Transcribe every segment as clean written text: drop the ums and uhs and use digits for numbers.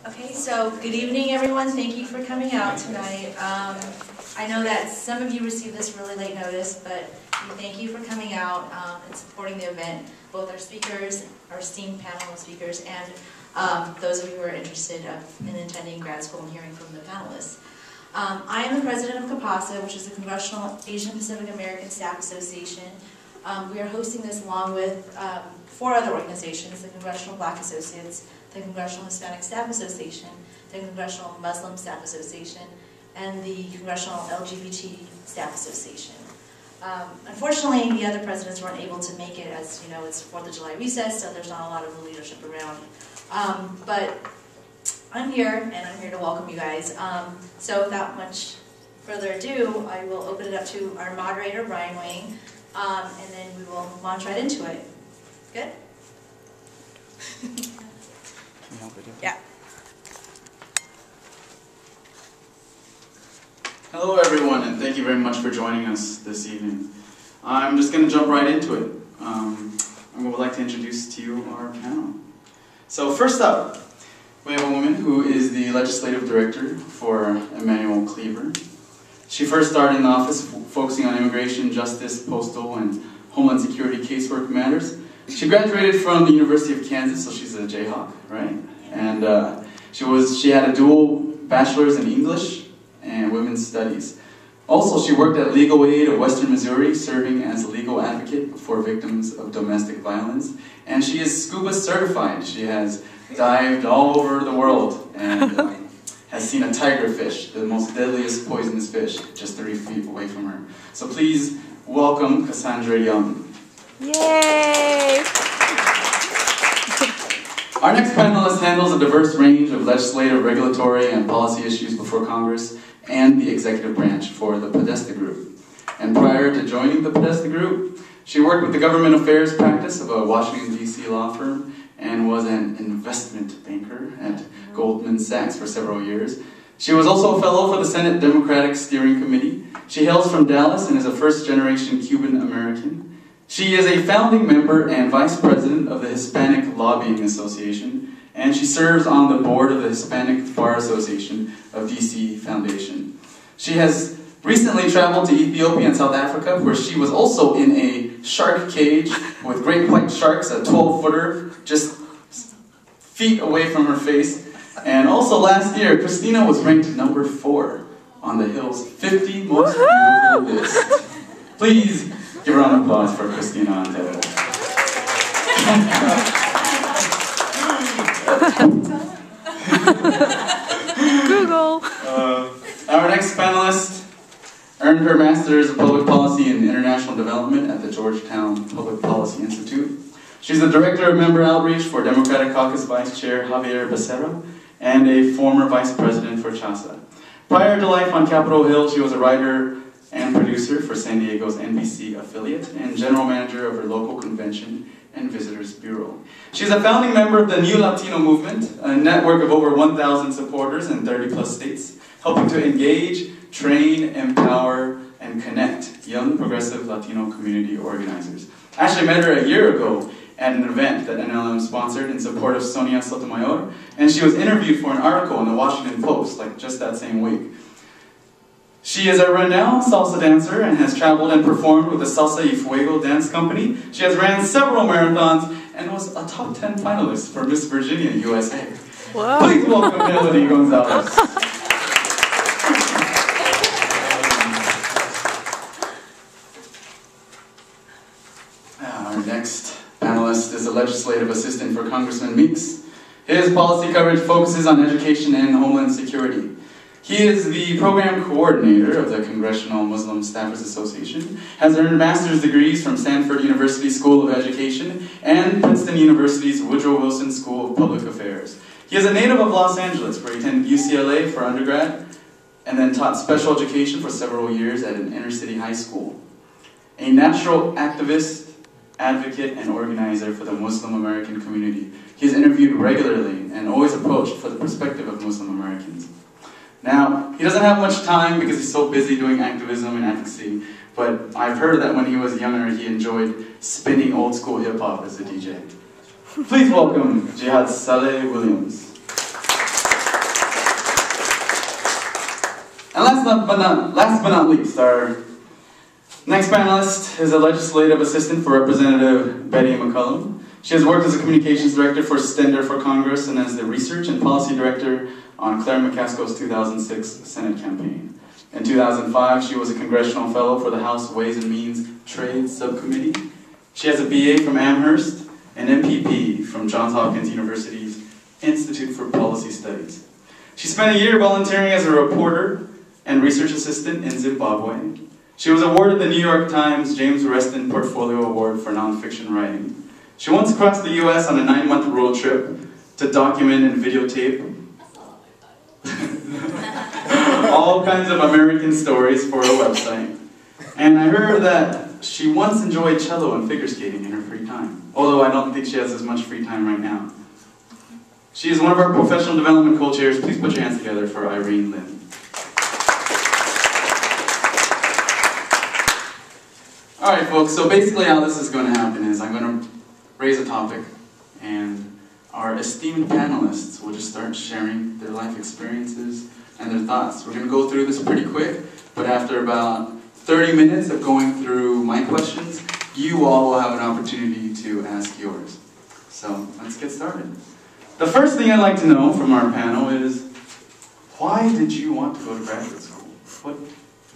Okay, so good evening, everyone. Thank you for coming out tonight. I know that some of you received this really late notice, but we thank you for coming out and supporting the event, both our speakers, our esteemed panel of speakers, and those of you who are interested in attending grad school and hearing from the panelists. I am the president of CAPASA, which is the Congressional Asian Pacific American Staff Association. We are hosting this along with 4 other organizations: the Congressional Black Associates, the Congressional Hispanic Staff Association, the Congressional Muslim Staff Association, and the Congressional LGBT Staff Association. Unfortunately, the other presidents weren't able to make it, as you know, it's 4th of July recess, so there's not a lot of leadership around. But I'm here, and I'm here to welcome you guys. So without much further ado, I will open it up to our moderator, Brian Wayne, and then we will launch right into it. Good? Yeah. Hello everyone, and thank you very much for joining us this evening. I'm just going to jump right into it. I would like to introduce to you our panel. So first up, we have a woman who is the legislative director for Emanuel Cleaver. She first started in the office focusing on immigration, justice, postal, and Homeland Security casework matters. She graduated from the University of Kansas, so she's a Jayhawk, right? And she had a dual bachelor's in English and women's studies. Also, she worked at Legal Aid of Western Missouri, serving as a legal advocate for victims of domestic violence. And she is scuba certified. She has dived all over the world and has seen a tigerfish, the most deadliest poisonous fish, just 3 feet away from her. So please welcome Cassandra Young. Yay! Our next panelist handles a diverse range of legislative, regulatory, and policy issues before Congress and the executive branch for the Podesta Group. And prior to joining the Podesta Group, she worked with the government affairs practice of a Washington, D.C. law firm and was an investment banker at Goldman Sachs for several years. She was also a fellow for the Senate Democratic Steering Committee. She hails from Dallas and is a first-generation Cuban American. She is a founding member and vice president of the Hispanic Lobbying Association, and she serves on the board of the Hispanic Bar Association of DC Foundation. She has recently traveled to Ethiopia and South Africa, where she was also in a shark cage with great white sharks, a 12-footer, just feet away from her face. And also last year, Christina was ranked number 4 on the Hill's 50 Most Beautiful list. Please give a round of applause for Christina Antero. Google. Our next panelist earned her Master's of Public Policy in International Development at the Georgetown Public Policy Institute. She's the Director of Member Outreach for Democratic Caucus Vice Chair Javier Becerra and a former Vice President for CHSA. Prior to life on Capitol Hill, she was a writer and producer for San Diego's NBC affiliate and general manager of her local convention and visitors bureau. She's a founding member of the New Latino Movement, a network of over 1,000 supporters in 30-plus states, helping to engage, train, empower, and connect young progressive Latino community organizers. I actually met her a year ago at an event that NLM sponsored in support of Sonia Sotomayor, and she was interviewed for an article in the Washington Post, like just that same week. She is a renowned salsa dancer and has traveled and performed with the Salsa y Fuego dance company. She has ran several marathons and was a top 10 finalist for Miss Virginia, USA. Whoa. Please welcome Melody Gonzalez. Our next panelist is a legislative assistant for Congressman Meeks. His policy coverage focuses on education and Homeland Security. He is the program coordinator of the Congressional Muslim Staffers Association, has earned master's degrees from Stanford University School of Education and Princeton University's Woodrow Wilson School of Public Affairs. He is a native of Los Angeles, where he attended UCLA for undergrad and then taught special education for several years at an inner-city high school. A natural activist, advocate, and organizer for the Muslim American community. He is interviewed regularly and always approached for the perspective of Muslim Americans. Now, he doesn't have much time because he's so busy doing activism and advocacy, but I've heard that when he was younger, he enjoyed spinning old school hip-hop as a DJ. Please welcome Jihad Saleh Williams. And last but not least, our next panelist is a legislative assistant for Representative Betty McCollum. She has worked as a communications director for Stender for Congress and as the research and policy director on Claire McCaskill's 2006 Senate campaign. In 2005, she was a congressional fellow for the House Ways and Means Trade Subcommittee. She has a BA from Amherst and M.P.A. from Johns Hopkins University's Institute for Policy Studies. She spent a year volunteering as a reporter and research assistant in Zimbabwe. She was awarded the New York Times James Reston Portfolio Award for nonfiction writing. She once crossed the U.S. on a 9-month road trip to document and videotape all kinds of American stories for a website. And I heard that she once enjoyed cello and figure skating in her free time, although I don't think she has as much free time right now. She is one of our professional development co-chairs. Please put your hands together for Irene Lynn. Alright folks, so basically how this is going to happen is I'm going to raise a topic and our esteemed panelists will just start sharing their life experiences and their thoughts. We're going to go through this pretty quick, but after about 30 minutes of going through my questions, you all will have an opportunity to ask yours. So let's get started. The first thing I'd like to know from our panel is, why did you want to go to graduate school?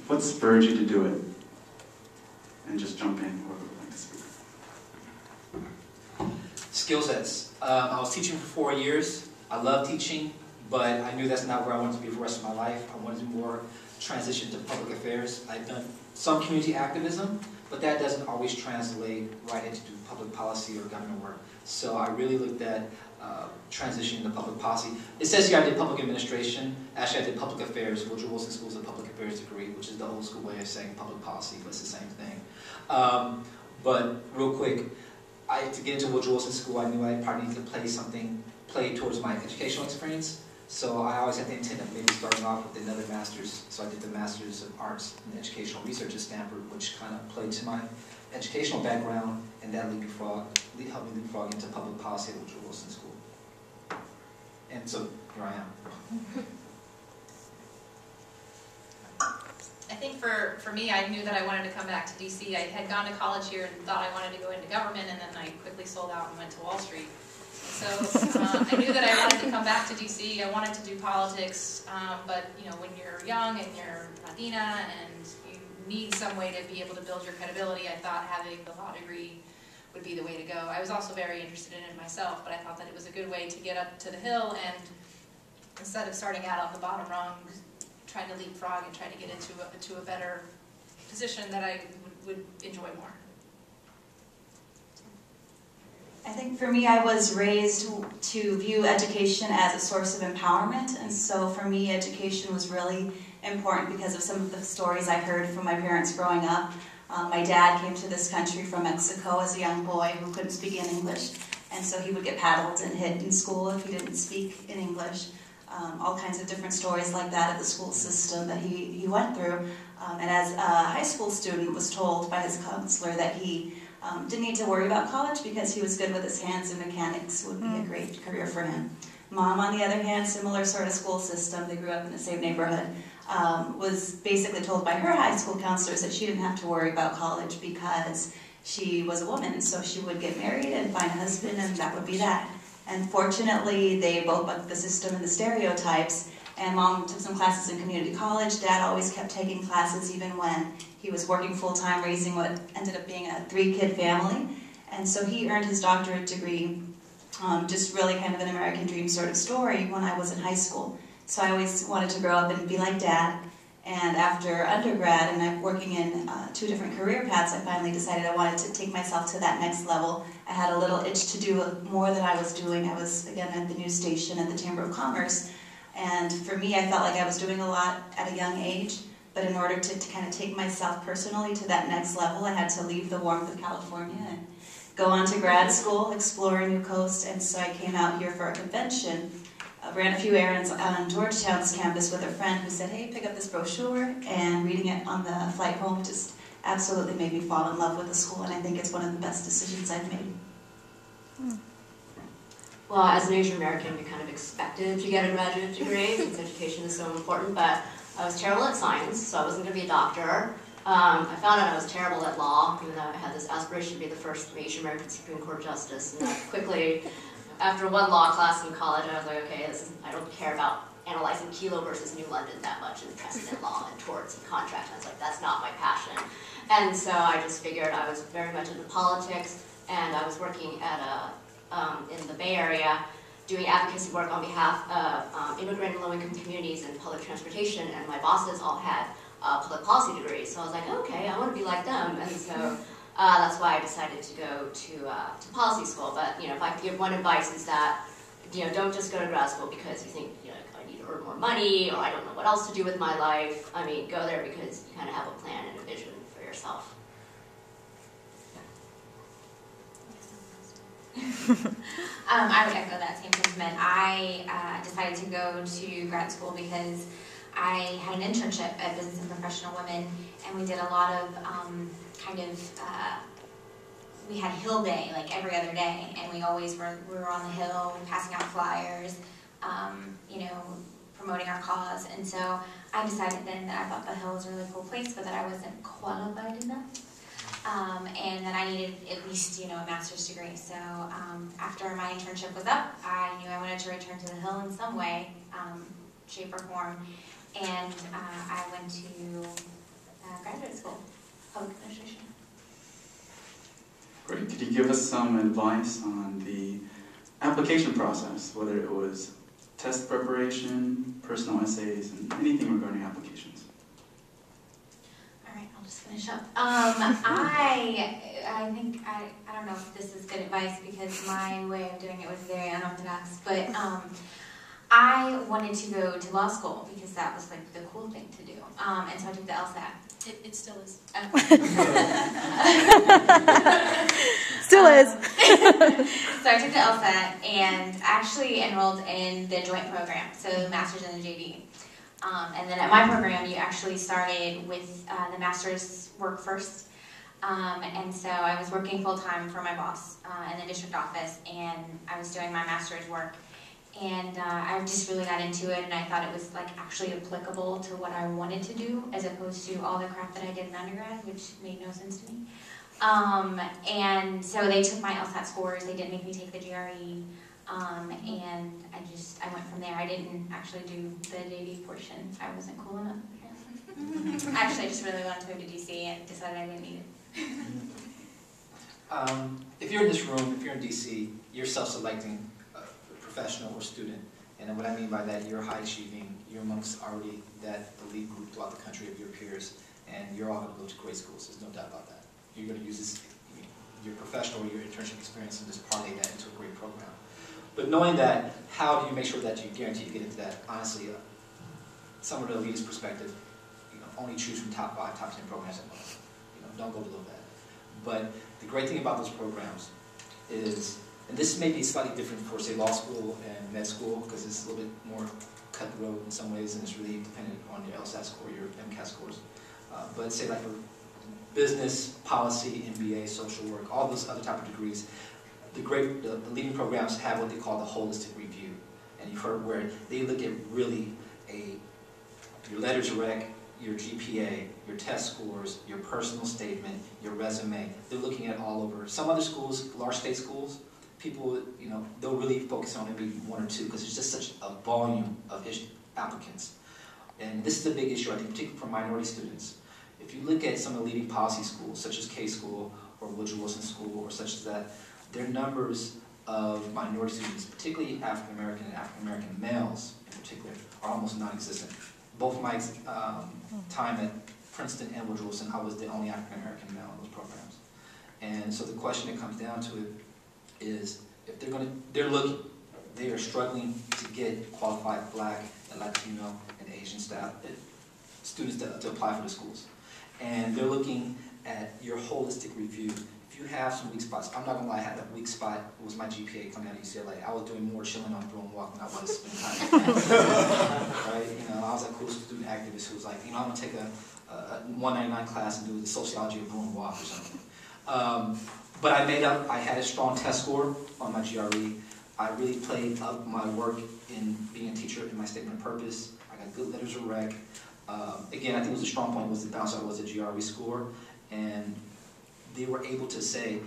What spurred you to do it? And just jump in, whoever would like to speak. Skill sets. I was teaching for 4 years. I love teaching, but I knew that's not where I wanted to be for the rest of my life. I wanted to more transition to public affairs. I've done some community activism, but that doesn't always translate right into public policy or government work. So I really looked at transitioning to public policy. It says here I did public administration. Actually, I did public affairs. Woodrow Wilson School is a public affairs degree, which is the old school way of saying public policy, but it's the same thing. But real quick, to get into Woodrow Wilson School, I knew I probably needed to play towards my educational experience. So I always had the intent of maybe starting off with another master's. So I did the Master's of Arts in Educational Research at Stanford, which kind of played to my educational background, and that helped me leapfrog into public policy at Woodrow Wilson School. And so here I am. I think for me, I knew that I wanted to come back to DC. I had gone to college here and thought I wanted to go into government, and then I quickly sold out and went to Wall Street. So I knew that I wanted to come back to DC. I wanted to do politics, but you know, when you're young and you're Latina and you need some way to be able to build your credibility, I thought having the law degree would be the way to go. I was also very interested in it myself, but I thought that it was a good way to get up to the hill, and instead of starting out on the bottom rung, trying to leapfrog and trying to get into a better position that I would enjoy more. I think for me, I was raised to view education as a source of empowerment, and so for me, education was really important because of some of the stories I heard from my parents growing up. My dad came to this country from Mexico as a young boy who couldn't speak in English, and so he would get paddled and hit in school if he didn't speak in English. All kinds of different stories like that of the school system that he went through. And as a high school student, was told by his counselor that he didn't need to worry about college because he was good with his hands and mechanics would be a great career for him. Mom, on the other hand, similar sort of school system, they grew up in the same neighborhood, was basically told by her high school counselors that she didn't have to worry about college because she was a woman, and so she would get married and find a husband, and that would be that. And fortunately, they both bucked the system and the stereotypes, and Mom took some classes in community college. Dad always kept taking classes even when he was working full-time, raising what ended up being a 3-kid family. And so he earned his doctorate degree, just really kind of an American dream sort of story when I was in high school. So I always wanted to grow up and be like Dad. And after undergrad, and I'm working in 2 different career paths, I finally decided I wanted to take myself to that next level. I had a little itch to do more than I was doing. I was, again, at the news station at the Chamber of Commerce. And for me, I felt like I was doing a lot at a young age. But in order to kind of take myself personally to that next level, I had to leave the warmth of California and go on to grad school, explore a new coast. And so I came out here for a convention. Ran a few errands on Georgetown's campus with a friend who said, hey, pick up this brochure, and reading it on the flight home just absolutely made me fall in love with the school, and I think it's one of the best decisions I've made. well, as an Asian American, you're kind of expected to get a graduate degree since education is so important, but I was terrible at science, so I wasn't going to be a doctor. I found out I was terrible at law, even though I had this aspiration to be the first Asian American Supreme Court Justice, and that quickly, after one law class in college, I was like, okay, I don't care about analyzing Kelo versus New London that much in precedent law and torts and contracts. I was like, that's not my passion. And so I just figured I was very much into politics, and I was working at in the Bay Area doing advocacy work on behalf of immigrant and low-income communities and public transportation, and my bosses all had public policy degrees. So I was like, okay, I want to be like them. And so that's why I decided to go to policy school. But if I could give one advice is that don't just go to grad school because you think I need to earn more money or I don't know what else to do with my life. I mean, go there because you kind of have a plan and a vision for yourself. I would echo that same sentiment. I decided to go to grad school because I had an internship at Business and Professional Women, and we did a lot of we had Hill Day like every other day, and we were on the Hill passing out flyers, promoting our cause. And so I decided then that I thought the Hill was a really cool place, but that I wasn't qualified enough. And that I needed at least, a master's degree. So after my internship was up, I knew I wanted to return to the Hill in some way, shape or form. And I went to graduate school, public administration. Great. Could you give us some advice on the application process, whether it was test preparation, personal essays, and anything regarding applications? All right, I'll just finish up. I think, I don't know if this is good advice because my way of doing it was very unorthodox, but I wanted to go to law school because that was like the cool thing to do. And so I took the LSAT. It still is. Still is. So I took the LSAT and actually enrolled in the joint program, so master's and the JD. And then at my program, you actually started with the master's work first. And so I was working full-time for my boss in the district office, and I was doing my master's work. And I just really got into it, and I thought it was like actually applicable to what I wanted to do, as opposed to all the crap that I did in undergrad, which made no sense to me. And so they took my LSAT scores. They didn't make me take the GRE, and I went from there. I didn't actually do the JD portion. I wasn't cool enough. Actually, I just really wanted to move to DC and decided I didn't need it. If you're in this room, if you're in DC, you're self-selecting professional or student, and what I mean by that, you're high achieving, you're amongst already that elite group throughout the country of your peers, and you're all going to go to great schools, there's no doubt about that. You're going to use this, your professional or your internship experience and just parlay that into a great program. But knowing that, how do you make sure that you guarantee to get into that? Honestly, some of the elitist perspective, only choose from top 5, top 10 programs at most. Don't go below that. But the great thing about those programs is, and this may be slightly different for, say, law school and med school, because it's a little bit more cutthroat in some ways, and it's really dependent on your LSAT score, your MCAT scores. But say like for business, policy, M.P.A, social work, all those other type of degrees, the leading programs have what they call the holistic review. And you've heard where they look at really your letter to rec, your GPA, your test scores, your personal statement, your resume. They're looking at all over. Some other schools, large state schools, people, they'll really focus on maybe 1 or 2 because there's just such a volume of applicants. And this is a big issue, I think, particularly for minority students. If you look at some of the leading policy schools, such as K School or Woodrow Wilson School or such as that, their numbers of minority students, particularly African American and African American males in particular, are almost non-existent. Both my time at Princeton and Woodrow Wilson, I was the only African American male in those programs. And so the question that comes down to it is, if they are struggling to get qualified Black and Latino and Asian students to apply for the schools. And they're looking at your holistic review. If you have some weak spots, I'm not gonna lie, I had a weak spot. It was my GPA coming out of UCLA. I was doing more chilling on Broome Walk than I was spending time. Right? I was a cool student activist who was like, I'm gonna take a 199 class and do the sociology of Broome Walk or something. But I made up. I had a strong test score on my GRE. I really played up my work in being a teacher in my statement of purpose. I got good letters of rec. Again, I think it was a strong point was the bounce out was a GRE score, and they were able to say,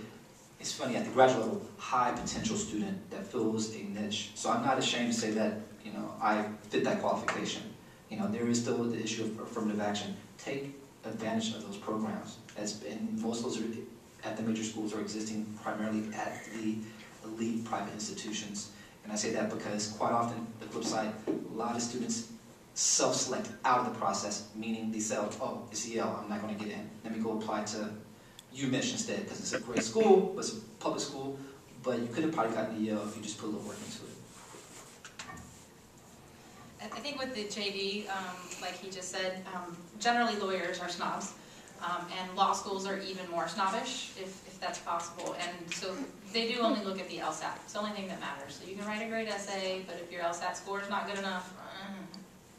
it's funny, at the graduate level, high potential student that fills a niche. So I'm not ashamed to say that, you know, I fit that qualification. You know, there is still the issue of affirmative action. Take advantage of those programs. And most of those are at the major schools are existing primarily at the elite private institutions. And I say that because quite often, the flip side, a lot of students self-select out of the process, meaning they say, oh, it's Yale, I'm not going to get in. Let me go apply to UMich instead, because it's a great school, but it's a public school, but you could have probably gotten to Yale if you just put a little work into it. I think with the JD, like he just said, generally lawyers are snobs, and law schools are even more snobbish, if that's possible. And so they do only look at the LSAT. It's the only thing that matters. So you can write a great essay, but if your LSAT score is not good enough,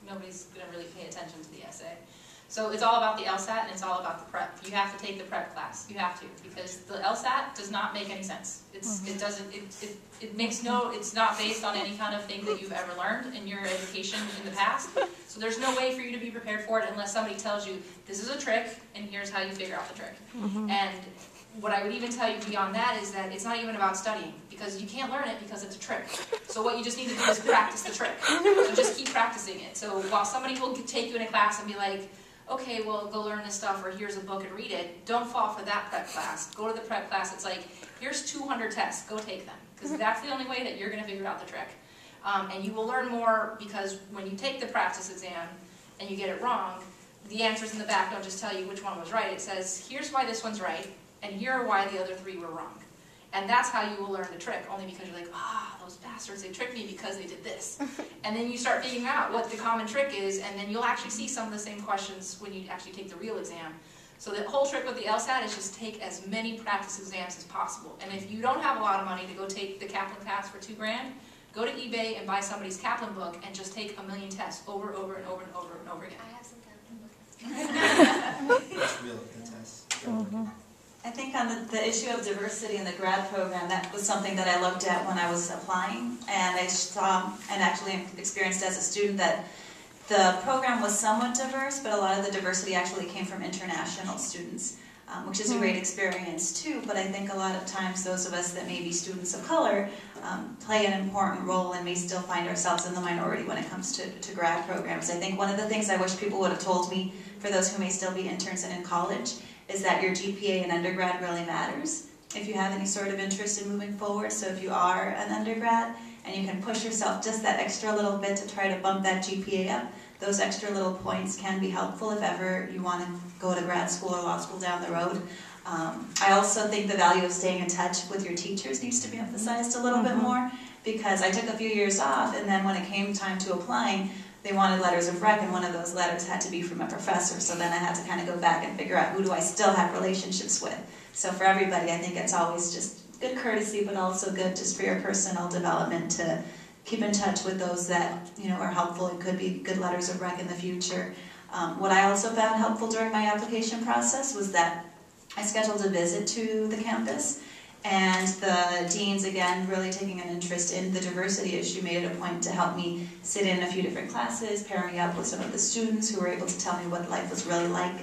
nobody's going to really pay attention to the essay. So it's all about the LSAT and it's all about the prep. You have to take the prep class. You have to, because the LSAT does not make any sense. It makes no, it's not based on any kind of thing that you've ever learned in your education in the past. So there's no way for you to be prepared for it unless somebody tells you, this is a trick and here's how you figure out the trick. And what I would even tell you beyond that is that it's not even about studying, because you can't learn it because it's a trick. So what you just need to do is practice the trick. So just keep practicing it. So while somebody will take you in a class and be like, okay, well, go learn this stuff, or here's a book and read it, don't fall for that prep class. Go to the prep class. It's like, here's 200 tests. Go take them, because that's the only way that you're going to figure out the trick. And you will learn more, because when you take the practice exam and you get it wrong, the answers in the back don't just tell you which one was right. It says, here's why this one's right, and here are why the other 3 were wrong. And that's how you will learn the trick, only because you're like, those bastards, they tricked me because they did this. And then you start figuring out what the common trick is, and then you'll actually see some of the same questions when you actually take the real exam. So the whole trick with the LSAT is just take as many practice exams as possible. And if you don't have a lot of money to go take the Kaplan class for $2 grand, go to eBay and buy somebody's Kaplan book and just take 1,000,000 tests over and over and over and over and over again. I have some Kaplan books. That's real, the tests. I think on the issue of diversity in the grad program, that was something that I looked at when I was applying, and I saw and actually experienced as a student that the program was somewhat diverse, but a lot of the diversity actually came from international students, which is a great experience too, but I think a lot of times those of us that may be students of color play an important role and may still find ourselves in the minority when it comes to grad programs. I think one of the things I wish people would have told me, for those who may still be interns and in college, is that your GPA in undergrad really matters if you have any sort of interest in moving forward. So if you are an undergrad and you can push yourself just that extra little bit to try to bump that GPA up, those extra little points can be helpful if ever you want to go to grad school or law school down the road. I also think the value of staying in touch with your teachers needs to be emphasized a little bit more, because I took a few years off, and then when it came time to applying, they wanted letters of rec, and one of those letters had to be from a professor, so then I had to kind of go back and figure out who do I still have relationships with. So for everybody, I think it's always just good courtesy, but also good just for your personal development to keep in touch with those that, you know, are helpful and could be good letters of rec in the future. What I also found helpful during my application process was that I scheduled a visit to the campus, and the deans, again, really taking an interest in the diversity issue, made it a point to help me sit in a few different classes, pair me up with some of the students who were able to tell me what life was really like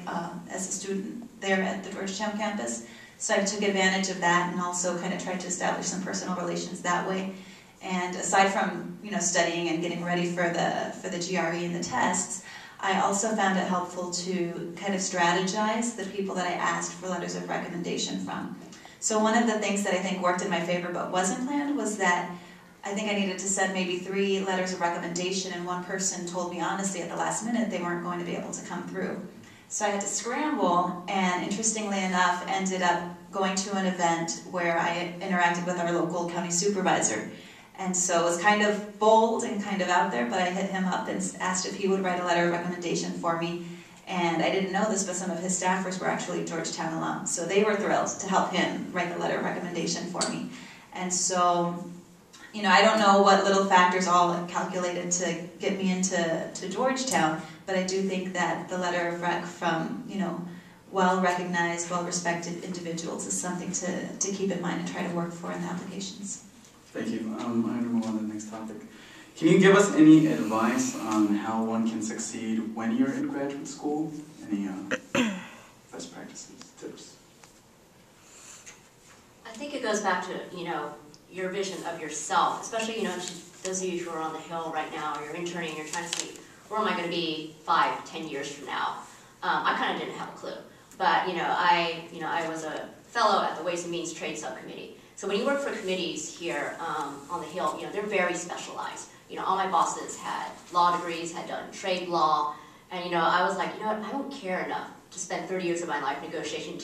as a student there at the Georgetown campus. So I took advantage of that and also kind of tried to establish some personal relations that way. And aside from, you know, studying and getting ready for the GRE and the tests, I also found it helpful to kind of strategize the people that I asked for letters of recommendation from. So one of the things that I think worked in my favor but wasn't planned was that I think I needed to send maybe 3 letters of recommendation, and one person told me honestly at the last minute they weren't going to be able to come through. So I had to scramble, and interestingly enough ended up going to an event where I interacted with our local county supervisor. And so it was kind of bold and kind of out there, but I hit him up and asked if he would write a letter of recommendation for me. And I didn't know this, but some of his staffers were actually Georgetown alums. So they were thrilled to help him write the letter of recommendation for me. And so, you know, I don't know what little factors all calculated to get me into Georgetown, but I do think that the letter of rec from, you know, well-recognized, well-respected individuals is something to keep in mind and try to work for in the applications. Thank you. I'm going to move on to the next topic. Can you give us any advice on how one can succeed when you're in graduate school? Any best practices, tips? I think it goes back to, your vision of yourself, especially, those of you who are on the Hill right now, you're interning, you're trying to see, where am I going to be 5, 10 years from now? I kind of didn't have a clue. But, I was a fellow at the Ways and Means Trade Subcommittee. So when you work for committees here on the Hill, they're very specialized. All my bosses had law degrees, had done trade law, and I was like, I don't care enough to spend 30 years of my life negotiating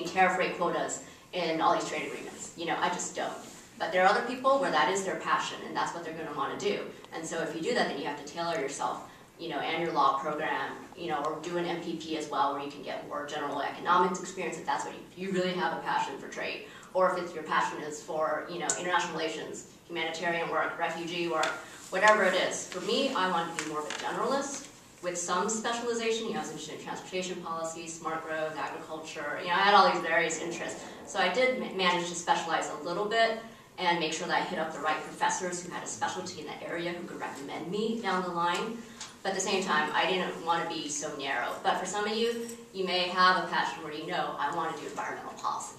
tariff rate quotas in all these trade agreements. I just don't. But there are other people where that is their passion, and that's what they're going to want to do. And so if you do that, then you have to tailor yourself, and your law program, or do an M.P.A as well, where you can get more general economics experience if that's what you really have a passion for trade. Or if your passion is for, international relations, humanitarian work, refugee work, whatever it is. For me, I want to be more of a generalist with some specialization. I was interested in transportation policy, smart growth, agriculture. I had all these various interests. So I did manage to specialize a little bit and make sure that I hit up the right professors who had a specialty in that area who could recommend me down the line. But at the same time, I didn't want to be so narrow. But for some of you, you may have a passion where I want to do environmental policy.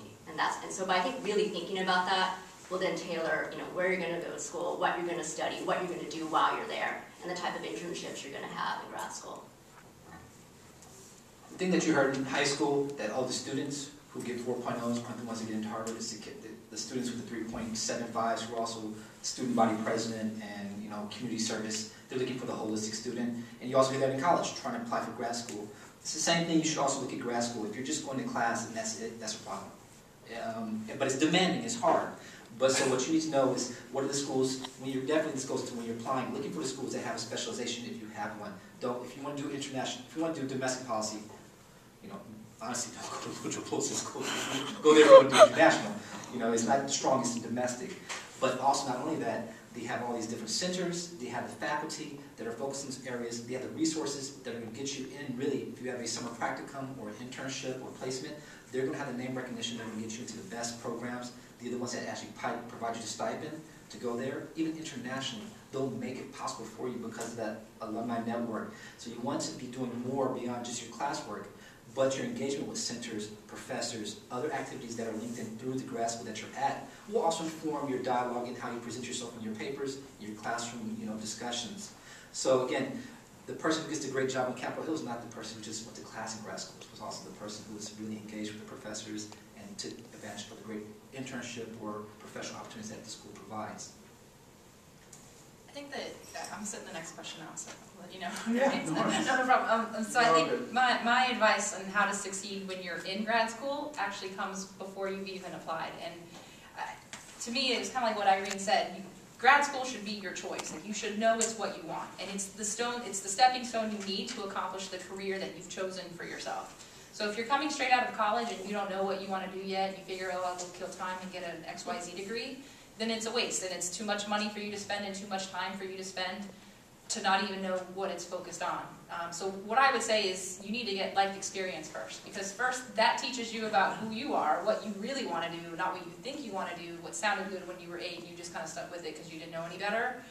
And so by I think really thinking about that will then tailor, where you're going to go to school, what you're going to study, what you're going to do while you're there, and the type of internships you're going to have in grad school. The thing that you heard in high school, that all the students who get 4.0s aren't the ones that get into Harvard, it's the students with the 3.75s who are also student body president and community service. They're looking for the holistic student. And you also hear that in college, trying to apply for grad school. It's the same thing. You should also look at grad school. If you're just going to class and that's it, that's a problem. But it's demanding, it's hard. But so what you need to know is, what are the schools, when you're applying, looking for the schools that have a specialization if you have one. If you want to do international, if you want to do domestic policy, honestly, don't go to your closest school. Go there and do international. It's not the strongest in domestic. But also, not only that, they have all these different centers, they have the faculty that are focused in these areas, they have the resources that are going to get you in, really, if you have a summer practicum or an internship or placement, they're going to have the name recognition, they're going to get you into the best programs. They're the ones that actually provide you the stipend to go there. Even internationally, they'll make it possible for you because of that alumni network. So you want to be doing more beyond just your classwork, but your engagement with centers, professors, other activities that are linked in through the grad school that you're at will also inform your dialogue and how you present yourself in your papers, your classroom discussions. So again, the person who gets the great job on Capitol Hill is not the person who just went to class in grad school. It was also the person who was really engaged with the professors and took advantage of the great internship or professional opportunities that the school provides. I think that I'm setting the next question out, so I'll let you know. Yeah, no problem. So I think my advice on how to succeed when you're in grad school actually comes before you've even applied. And to me, it's kind of like what Irene said. Grad school should be your choice. Like, you should know it's what you want, and it's the stepping stone you need to accomplish the career that you've chosen for yourself. So if you're coming straight out of college and you don't know what you want to do yet, you figure, oh, I'll go kill time and get an XYZ degree, then it's a waste, and it's too much money for you to spend and too much time for you to spend to not even know what it's focused on. So what I would say is you need to get life experience first, because first that teaches you about who you are, what you really want to do, not what you think you want to do, what sounded good when you were 8 and you just kind of stuck with it because you didn't know any better.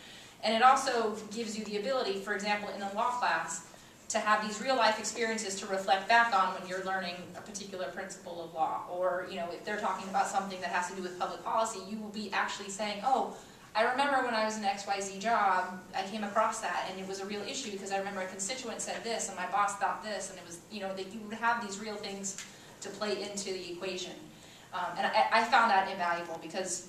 And it also gives you the ability, for example, in a law class, to have these real life experiences to reflect back on when you're learning a particular principle of law. Or, if they're talking about something that has to do with public policy, you will be actually saying, oh, I remember when I was in an XYZ job, I came across that, and it was a real issue because I remember a constituent said this, and my boss thought this, and it was, that you would have these real things to play into the equation. And I found that invaluable because,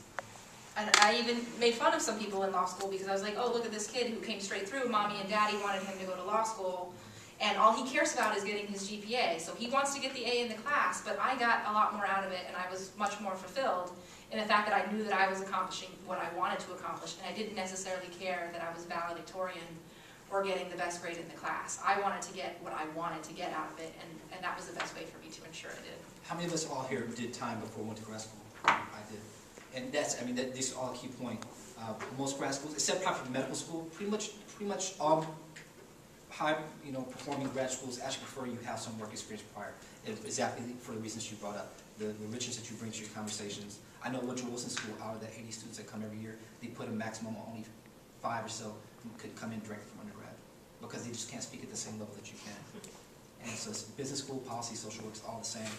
and I even made fun of some people in law school because I was like, oh, look at this kid who came straight through. Mommy and daddy wanted him to go to law school, and all he cares about is getting his GPA. So he wants to get the A in the class, but I got a lot more out of it, and I was much more fulfilled in the fact that I knew that I was accomplishing what I wanted to accomplish, and I didn't necessarily care that I was valedictorian or getting the best grade in the class. I wanted to get what I wanted to get out of it, and that was the best way for me to ensure I did. How many of us all here did time before we went to grad school? I did. And this is all a key point. Most grad schools, except probably for medical school, pretty much all high performing grad schools actually prefer you have some work experience prior, exactly for the reasons you brought up, the richness that you bring to your conversations. I know Woodrow Wilson School, out of the 80 students that come every year, they put a maximum of only 5 or so who could come in directly from undergrad because they just can't speak at the same level that you can. And so it's business school, policy, social work is all the same.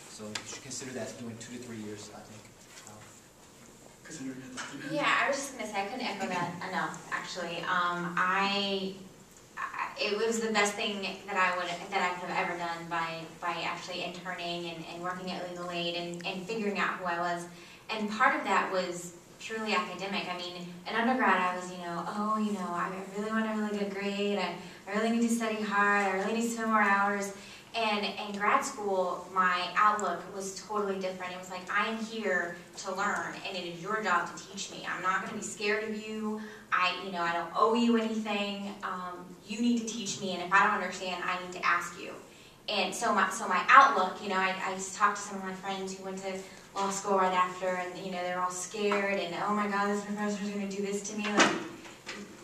So you should consider that doing 2 to 3 years, I think. Yeah, I was just gonna say I couldn't echo that enough. Actually, it was the best thing that I could have ever done by actually interning and working at Legal Aid and figuring out who I was. And part of that was purely academic. I mean, in undergrad, I was, I really want a really good grade. I really need to study hard. I really need to spend more hours. And in grad school, my outlook was totally different. It was like, I am here to learn, and it is your job to teach me. I'm not going to be scared of you. I don't owe you anything. You need to teach me, and if I don't understand, I need to ask you. And so my outlook, I talked to some of my friends who went to law school right after, and they're all scared, and oh my God, this professor's going to do this to me. Like,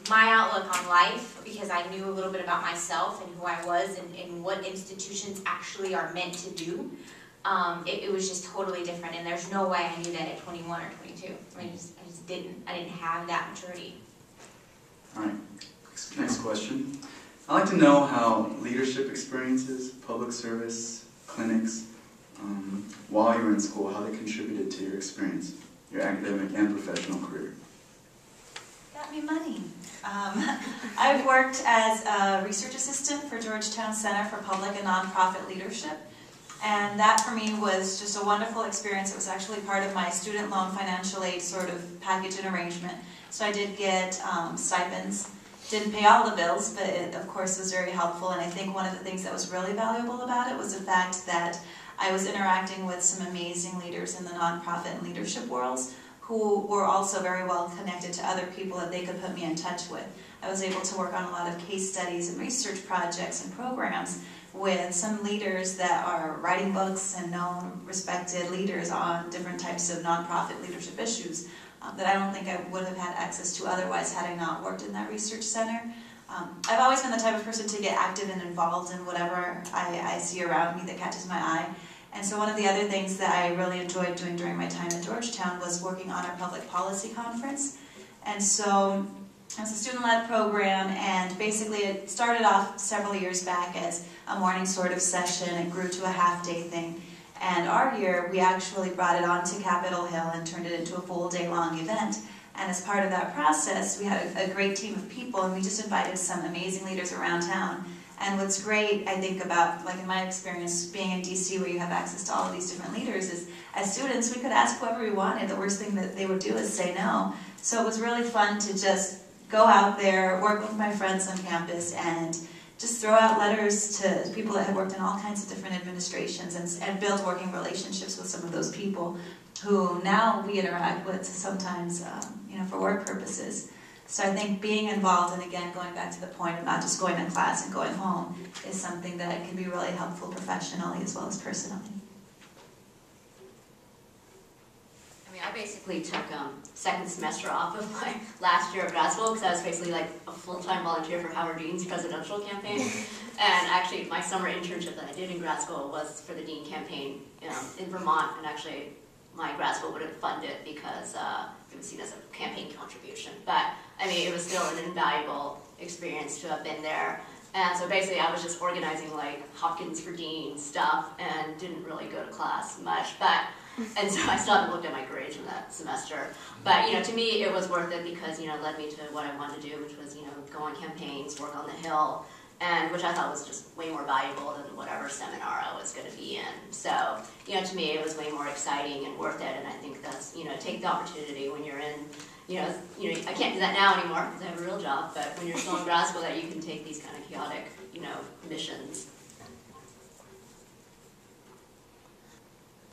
my outlook on life, because I knew a little bit about myself and who I was and what institutions actually are meant to do, it was just totally different. And there's no way I knew that at 21 or 22. I mean, I just didn't. I didn't have that maturity. All right. Next question. I'd like to know how leadership experiences, public service, clinics, while you were in school, how they contributed to your experience, your academic and professional career. Got me money. I've worked as a research assistant for Georgetown Center for Public and Nonprofit Leadership, and that for me was just a wonderful experience. It was actually part of my student loan financial aid sort of package and arrangement. So I did get stipends. Didn't pay all the bills, but it of course was very helpful, and I think one of the things that was really valuable about it was the fact that I was interacting with some amazing leaders in the nonprofit and leadership worlds who were also very well connected to other people that they could put me in touch with. I was able to work on a lot of case studies and research projects and programs with some leaders that are writing books and known, respected leaders on different types of nonprofit leadership issues that I don't think I would have had access to otherwise had I not worked in that research center. I've always been the type of person to get active and involved in whatever I see around me that catches my eye. And so one of the other things that I really enjoyed doing during my time at Georgetown was working on our public policy conference. And so it was a student-led program, and basically it started off several years back as a morning sort of session. It grew to a half-day thing. And our year, we actually brought it onto Capitol Hill and turned it into a full-day-long event. And as part of that process, we had a great team of people, and we just invited some amazing leaders around town. And what's great, I think, about, like in my experience, being in DC where you have access to all of these different leaders is, as students, we could ask whoever we wanted. The worst thing that they would do is say no. So it was really fun to just go out there, work with my friends on campus, and just throw out letters to people that had worked in all kinds of different administrations and build working relationships with some of those people who now we interact with sometimes for work purposes. So I think being involved, and again, going back to the point of not just going to class and going home, is something that can be really helpful professionally as well as personally. I mean, I basically took second semester off of my last year of grad school because I was basically like a full-time volunteer for Howard Dean's presidential campaign. And actually, my summer internship that I did in grad school was for the Dean campaign in Vermont, and actually my grad school wouldn't fund it because it was seen as a campaign contribution. But I mean, it was still an invaluable experience to have been there. And so basically I was just organizing like Hopkins for Dean stuff and didn't really go to class much. And so I still haven't looked at my grades from that semester. But to me it was worth it because it led me to what I wanted to do, which was go on campaigns, work on the Hill, and which I thought was just way more valuable than whatever seminar I was going to be in. So to me it was way more exciting and worth it. And I think that's take the opportunity when you're in. I can't do that now anymore because I have a real job, but when you're still in grad school that you can take these kind of chaotic, missions.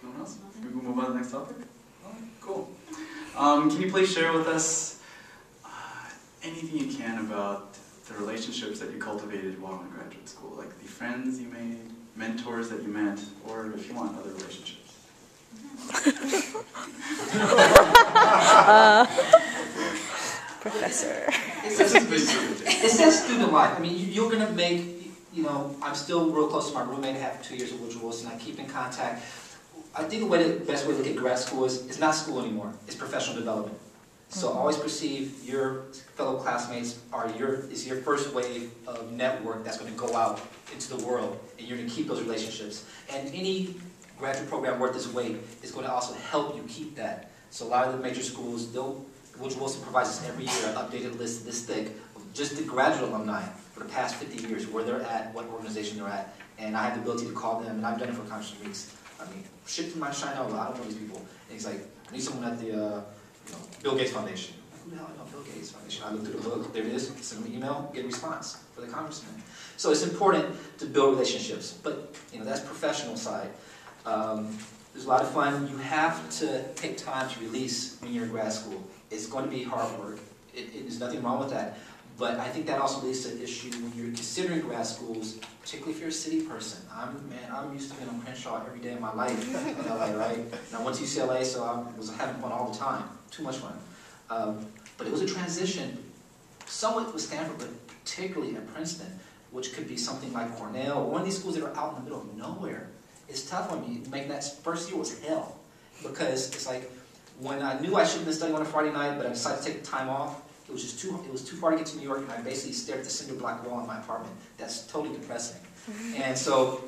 No one else? Maybe we'll move on to the next topic? All right, cool. Can you please share with us anything you can about the relationships that you cultivated while in graduate school? Like the friends you made, mentors that you met, or if you want, other relationships? Professor. It says student life. I mean, you're going to make, I'm still real close to my roommate. I have 2 years at Woodrow Wilson. I keep in contact. I think the best way to look at grad school is it's not school anymore. It's professional development. So always perceive your fellow classmates is your first wave of network that's going to go out into the world, and you're going to keep those relationships. And any graduate program worth its weight is going to also help you keep that. So a lot of the major schools, Woodrow Wilson provides us every year an updated list this thick of just the graduate alumni for the past 50 years, where they're at, what organization they're at. And I have the ability to call them, and I've done it for Congressman Weeks. I mean, shit from my shine out, I don't know these people. And he's like, I need someone at the Bill Gates Foundation. I'm like, who the hell I know Bill Gates Foundation? I look through the book, there it is, send them an email, get a response for the congressman. So it's important to build relationships, but that's professional side. There's a lot of fun. You have to take time to release when you're in grad school. It's going to be hard work. There's nothing wrong with that. But I think that also leads to an issue when you're considering grad schools, particularly if you're a city person. I'm used to being on Crenshaw every day of my life in LA, right? And I went to UCLA, so I was having fun all the time. Too much fun. But it was a transition, somewhat with Stanford, but particularly at Princeton, which could be something like Cornell, or one of these schools that are out in the middle of nowhere. It's tough on me. Making that first year was hell. Because it's like, when I knew I shouldn't have been studying on a Friday night, but I decided to take the time off, it was too far to get to New York, and I basically stared at the cinder block wall in my apartment. That's totally depressing. And so,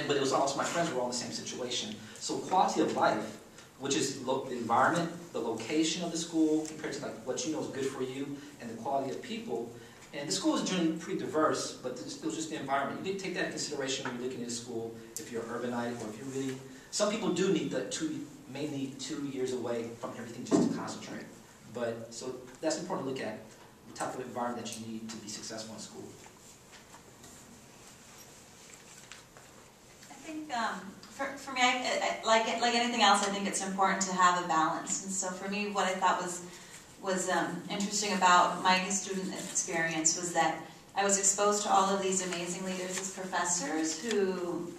but it was also, my friends were all in the same situation. So quality of life, which is the environment, the location of the school, compared to like what you know is good for you, and the quality of people. And the school is generally pretty diverse, but it was just the environment. You need to take that into consideration when you're looking at a school, if you're urbanite, or if you really, some people do need may need 2 years away from everything just to concentrate. But, so that's important to look at, the type of environment that you need to be successful in school. I think for me, like anything else, I think it's important to have a balance. And so for me, what I thought was interesting about my student experience was that I was exposed to all of these amazing leaders as professors who,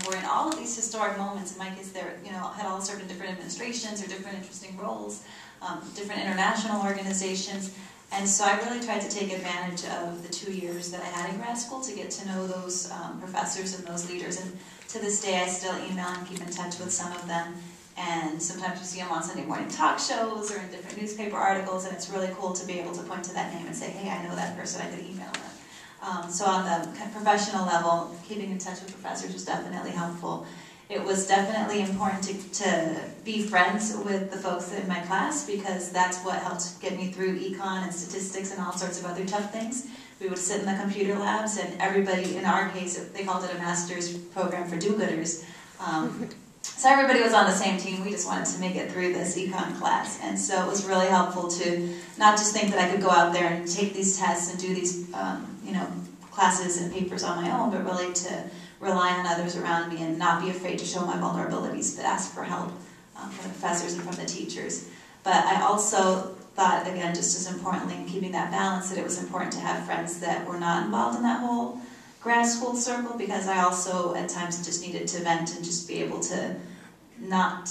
were in all of these historic moments. In my case, they had all served in different administrations or different interesting roles, different international organizations. And so I really tried to take advantage of the 2 years that I had in grad school to get to know those professors and those leaders. And to this day, I still email and keep in touch with some of them. And sometimes you see them on Sunday morning talk shows or in different newspaper articles, and it's really cool to be able to point to that name and say, hey, I know that person, I could email them. So on the professional level, keeping in touch with professors was definitely helpful. It was definitely important to be friends with the folks in my class, because that's what helped get me through econ and statistics and all sorts of other tough things. We would sit in the computer labs, and everybody, in our case, they called it a master's program for do-gooders. So everybody was on the same team. We just wanted to make it through this econ class. And so it was really helpful to not just think that I could go out there and take these tests and do these classes and papers on my own, but really to rely on others around me and not be afraid to show my vulnerabilities, but ask for help from the professors and from the teachers. But I also thought, again, just as importantly in keeping that balance, that it was important to have friends that were not involved in that whole grad school circle, because I also at times just needed to vent and just be able to not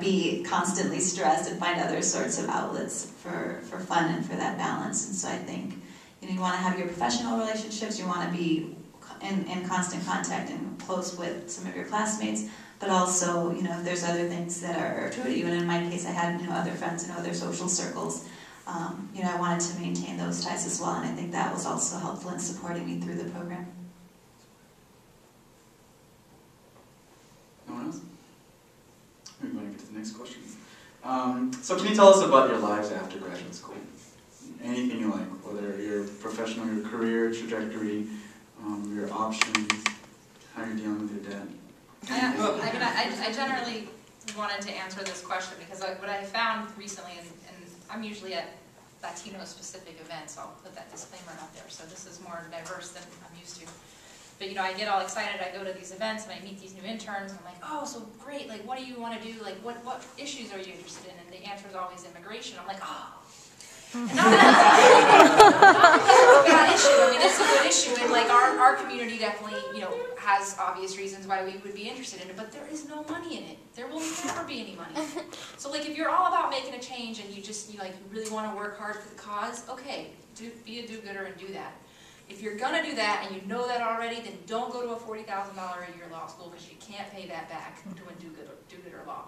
be constantly stressed and find other sorts of outlets for fun and for that balance. And so I think you want to have your professional relationships, you want to be in constant contact and close with some of your classmates, but also if there's other things that are true to you, and in my case I had other friends and other social circles. I wanted to maintain those ties as well, and I think that was also helpful in supporting me through the program. No one else? We're going to get to the next question. So can you tell us about your lives after graduate school? Anything you like, whether your professional, your career trajectory, your options, how you're dealing with your debt. I generally wanted to answer this question because what I found recently, and I'm usually at Latino-specific events, I'll put that disclaimer out there, so this is more diverse than I'm used to. But I get all excited, I go to these events and I meet these new interns, and I'm like, oh, so great, like what do you want to do, like what issues are you interested in? And the answer is always immigration. I'm like, oh. And not because it's a bad issue. I mean, it's a good issue, and like our community definitely, has obvious reasons why we would be interested in it, but there is no money in it. There will never be any money. So like if you're all about making a change and you really want to work hard for the cause, okay, be a do-gooder and do that. If you're gonna do that and you know that already, then don't go to a $40,000 a year law school because you can't pay that back doing do-gooder law.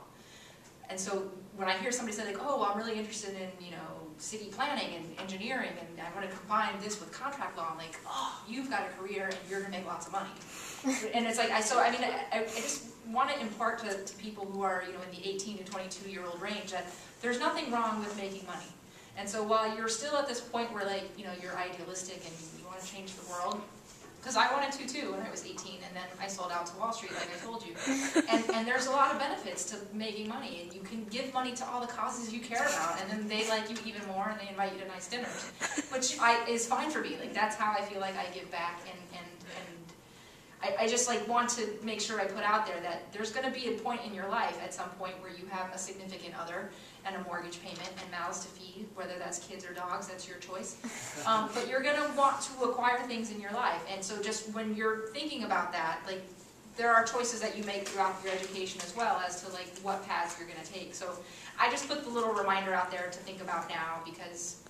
And so when I hear somebody say like, oh, I'm really interested in, you know, city planning and engineering and I want to combine this with contract law, I'm like, oh, you've got a career and you're gonna make lots of money. And it's like, I just want to impart to people who are, you know, in the 18 to 22-year-old range that there's nothing wrong with making money. And so while you're still at this point where, like, you know, you're idealistic and you want to change the world, because I wanted to too when I was 18, and then I sold out to Wall Street, like I told you. And there's a lot of benefits to making money, and you can give money to all the causes you care about, and then they like you even more, and they invite you to nice dinners, which is fine for me. Like, that's how I feel like I give back, and I just like want to make sure I put out there that there's going to be a point in your life at some point where you have a significant other and a mortgage payment and mouths to feed, whether that's kids or dogs, that's your choice. But you're going to want to acquire things in your life. And so just when you're thinking about that, like, there are choices that you make throughout your education as well as to like what paths you're going to take. So I just put the little reminder out there to think about now, because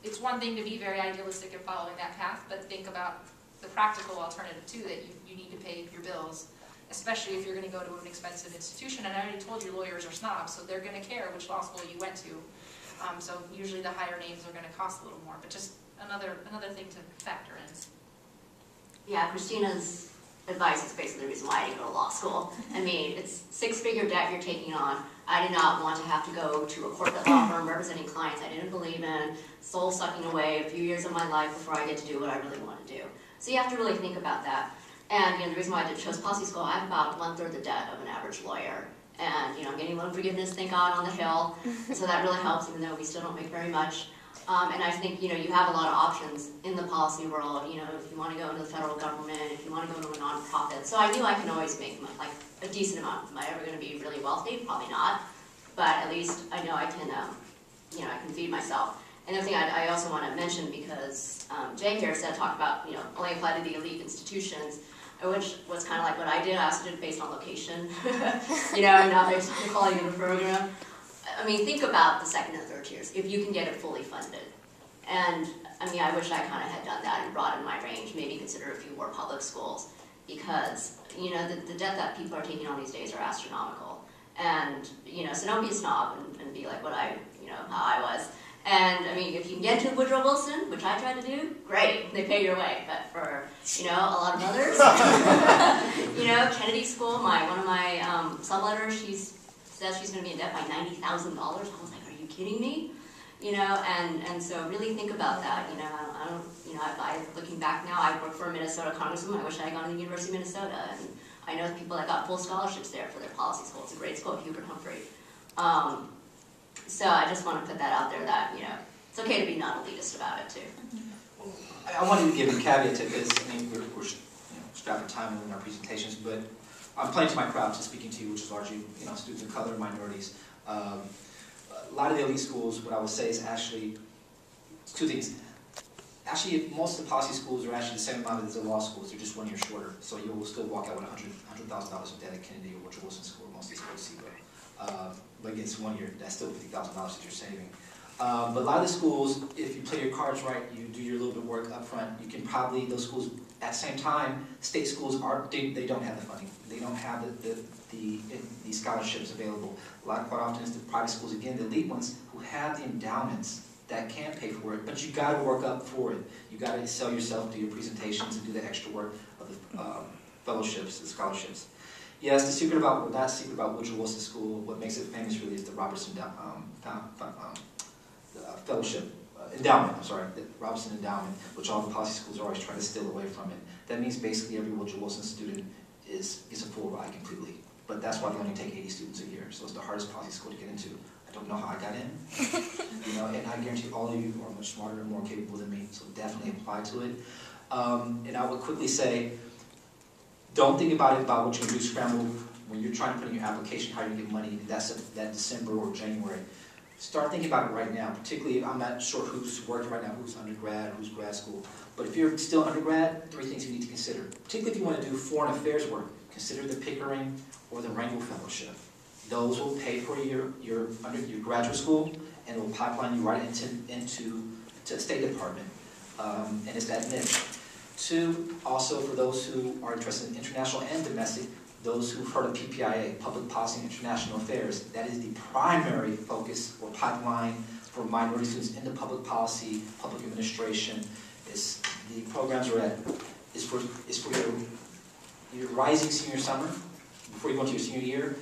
it's one thing to be very idealistic in following that path, but think about the practical alternative too, that you need to pay your bills, especially if you're going to go to an expensive institution. And I already told you lawyers are snobs, so they're going to care which law school you went to. So usually the higher names are going to cost a little more, but just another thing to factor in. Yeah, Christina's advice is basically the reason why I didn't go to law school. I mean, it's six-figure debt you're taking on. I did not want to have to go to a corporate law firm representing clients I didn't believe in, soul-sucking away a few years of my life before I get to do what I really want to do. So you have to really think about that. And, you know, the reason why I chose policy school, I have about 1/3 the debt of an average lawyer. And, you know, I'm getting loan forgiveness, thank God, on the Hill. So that really helps, even though we still don't make very much. And I think, you know, you have a lot of options in the policy world. You know, if you want to go into the federal government, if you want to go into a nonprofit. So I knew I can always make, like, a decent amount. Am I ever going to be really wealthy? Probably not. But at least I know I can, you know, I can feed myself. Another thing I also want to mention, because Jay here talked about, you know, only apply to the elite institutions, which was kind of like what I did. I also did it based on location, you know, and not based on the quality of the program. I mean, think about the second and third tiers, if you can get it fully funded. And, I mean, I wish I kind of had done that and broadened my range, maybe consider a few more public schools, because, you know, the debt that people are taking on these days are astronomical. And, you know, so don't be a snob and be like how I was. And, I mean, if you can get to Woodrow Wilson, which I tried to do, great, they pay your way. But for, you know, a lot of others, you know, Kennedy School, one of my subletters, she says she's going to be in debt by $90,000. I was like, are you kidding me? You know, and so really think about that. You know, I don't, you know, looking back now, I work for a Minnesota Congressman. I wish I had gone to the University of Minnesota. And I know people that got full scholarships there for their policy school. It's a great school, Hubert Humphrey. So I just want to put that out there that, you know, it's okay to be not elitist about it, too. I wanted to give a caveat to this. I mean, we're strapped for time in our presentations, but I'm playing to my crowd, to speaking to you, which is largely, you know, students of color and minorities. A lot of the elite schools, what I would say is actually two things. Actually, most of the policy schools are actually the same amount as the law schools. They're just 1 year shorter. So you will still walk out with $100,000 of debt at Kennedy or Woodrow Wilson School, most of these schools see. But again, it's 1 year. That's still $50,000 that you're saving. But a lot of the schools, if you play your cards right, you do your little bit of work up front, you can probably, those schools, at the same time, state schools they don't have the funding. They don't have the scholarships available. Quite often it's the private schools, again, the elite ones, who have the endowments that can't pay for it, but you got to work up for it. You got to sell yourself, do your presentations, and do the extra work of the fellowships, the scholarships. Yes, the secret about Woodrow Wilson School, what makes it famous really is the Robertson Fellowship, Endowment, I'm sorry, the Robertson Endowment, which all the policy schools are always trying to steal away from it. That means basically every Woodrow Wilson student is a full ride completely. But that's why they only take 80 students a year, so it's the hardest policy school to get into. I don't know how I got in, you know, and I guarantee all of you are much smarter and more capable than me, so definitely apply to it. And I would quickly say, don't think about what you're going to do scramble when you're trying to put in your application, how you're going to get money that December or January. Start thinking about it right now, particularly if I'm not sure who's working right now, who's undergrad, who's grad school. But if you're still undergrad, 3 things you need to consider. Particularly if you want to do foreign affairs work, consider the Pickering or the Rangel Fellowship. Those will pay for your graduate school and it will pipeline you right into the State Department. And it's that niche. Two, also for those who are interested in international and domestic, those who've heard of PPIA, Public Policy and International Affairs, that is the primary focus or pipeline for minority students into public policy, public administration. The programs are is for your rising senior summer, before you go into your senior year.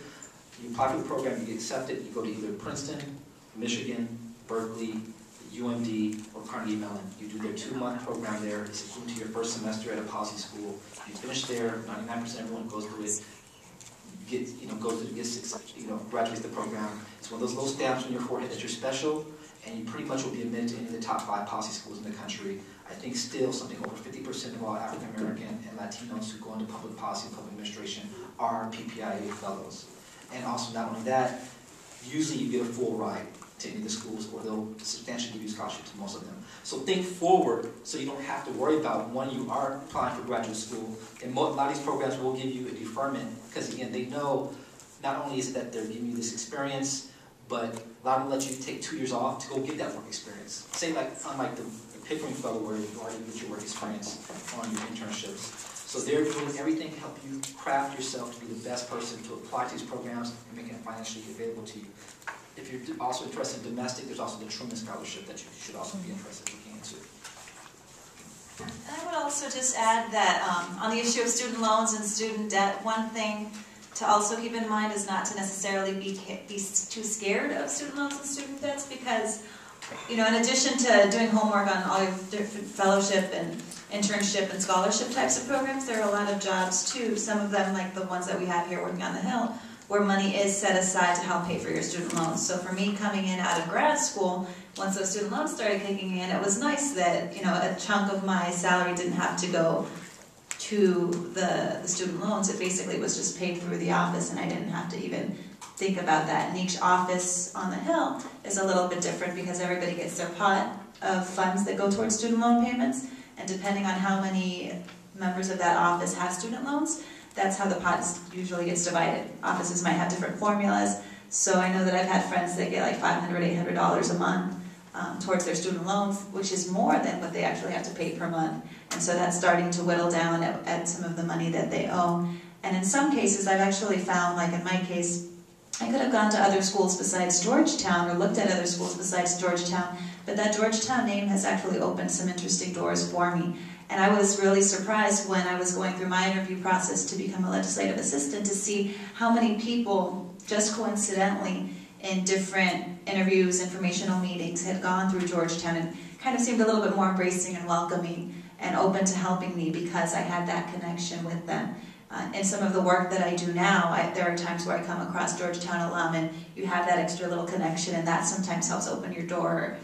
You apply for the program, you get accepted, you go to either Princeton, Michigan, Berkeley, UMD, or Carnegie Mellon. You do their 2-month program there. It's equivalent to your first semester at a policy school. You finish there, 99% of everyone goes through it. Graduates the program. It's one of those little stamps on your forehead that you're special, and you pretty much will be admitted to any of the top 5 policy schools in the country. I think still something over 50% of all African American and Latinos who go into public policy and public administration are PPIA fellows. And also not only that, usually you get a full ride to any of the schools, or they'll substantially give you scholarship to most of them. So think forward so you don't have to worry about when you are applying for graduate school. And a lot of these programs will give you a deferment because, again, they know not only is it that they're giving you this experience, but a lot of them let you take 2 years off to go get that work experience. Say unlike the Pickering Fellow where you already get your work experience on your internships. So they're doing everything to help you craft yourself to be the best person to apply to these programs and make it financially available to you. If you're also interested in domestic, there's also the Truman Scholarship that you should also be interested in looking into. And I would also just add that on the issue of student loans and student debt, one thing to also keep in mind is not to necessarily be too scared of student loans and student debts, because, in addition to doing homework on all your different fellowship and internship and scholarship types of programs, there are a lot of jobs too, some of them like the ones that we have here working on the Hill, where money is set aside to help pay for your student loans. So for me, coming in out of grad school, once those student loans started kicking in, it was nice that a chunk of my salary didn't have to go to the student loans. It basically was just paid through the office, and I didn't have to even think about that. And each office on the Hill is a little bit different because everybody gets their pot of funds that go towards student loan payments, and depending on how many members of that office have student loans, that's how the pot usually gets divided. Offices might have different formulas, so I know that I've had friends that get like $500, $800 a month towards their student loans, which is more than what they actually have to pay per month. And so that's starting to whittle down at some of the money that they owe. And in some cases, I've actually found, like in my case, I could have gone to other schools besides Georgetown or looked at other schools besides Georgetown, but that Georgetown name has actually opened some interesting doors for me. And I was really surprised when I was going through my interview process to become a legislative assistant to see how many people, just coincidentally, in different interviews, informational meetings, had gone through Georgetown and kind of seemed a little bit more embracing and welcoming and open to helping me because I had that connection with them. In some of the work that I do now, there are times where I come across Georgetown alum and you have that extra little connection, and that sometimes helps open your door or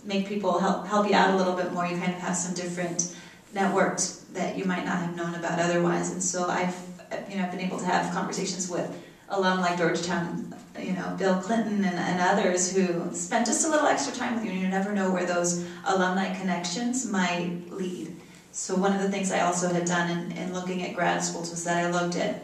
make people help you out a little bit more. You kind of have some different networks that you might not have known about otherwise. And so I've been able to have conversations with alum like Georgetown, Bill Clinton and others who spent just a little extra time with you, and you never know where those alumni connections might lead. So one of the things I also had done in looking at grad schools was that I looked at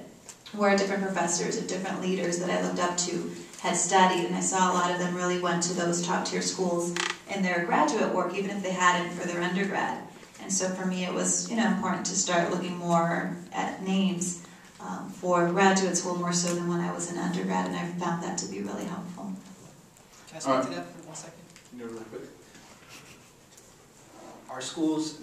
where different professors and different leaders that I looked up to had studied, and I saw a lot of them really went to those top-tier schools in their graduate work, even if they hadn't for their undergrad. And so for me, it was important to start looking more at names for graduate school more so than when I was an undergrad, and I found that to be really helpful. Can I speak to that for 1 second? Really quick. Our schools,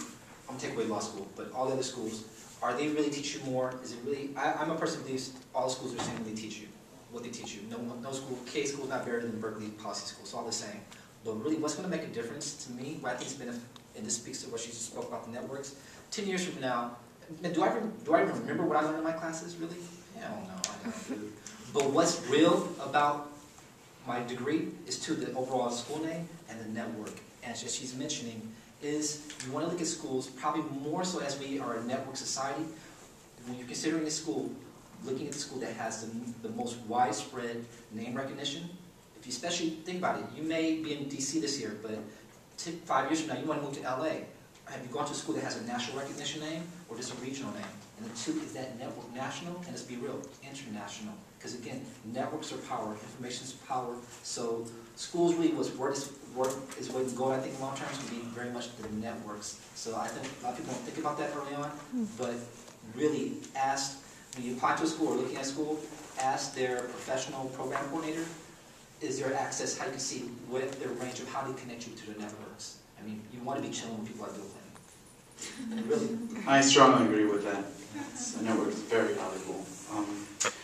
I'm going to take away law school, but all the other schools, are they really teach you more? Is it really, I'm a person who believes all schools are saying what they teach you. What they teach you. No school, K school is not better than Berkeley policy school, it's all the same. But really, what's going to make a difference to me, what I think has been, and this speaks to what she just spoke about the networks, 10 years from now, do I even remember what I learned in my classes, really? Hell no, I don't do. But what's real about my degree is to the overall school name and the network. And as she's mentioning, is you want to look at schools, probably more so as we are a network society, when you're considering a school, looking at the school that has the most widespread name recognition. If you especially think about it, you may be in DC this year, but 5 years from now, you want to move to LA. Have you gone to a school that has a national recognition name or just a regional name? And the two is that network national, and let's be real, international Because again, networks are power, information is power. So schools really was where this work is way to go. I think long term is going to be very much the networks. So I think a lot of people don't think about that early on, but really ask, when you apply to a school or looking at a school, ask their professional program coordinator, is there access, how you can see what their range of how they connect you to the networks. I mean, you want to be chilling with people at Bill Clinton. Really. I strongly agree with that. The network is very valuable.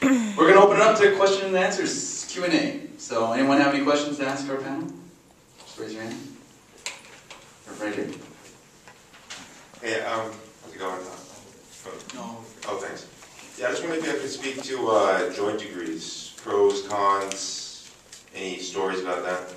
We're going to open it up to question and answers, Q&A. So anyone have any questions to ask our panel? Just raise your hand. Right here. Hey, how's it going? No. Oh, thanks. Yeah, I just wondered if you could speak to joint degrees, pros, cons, any stories about that?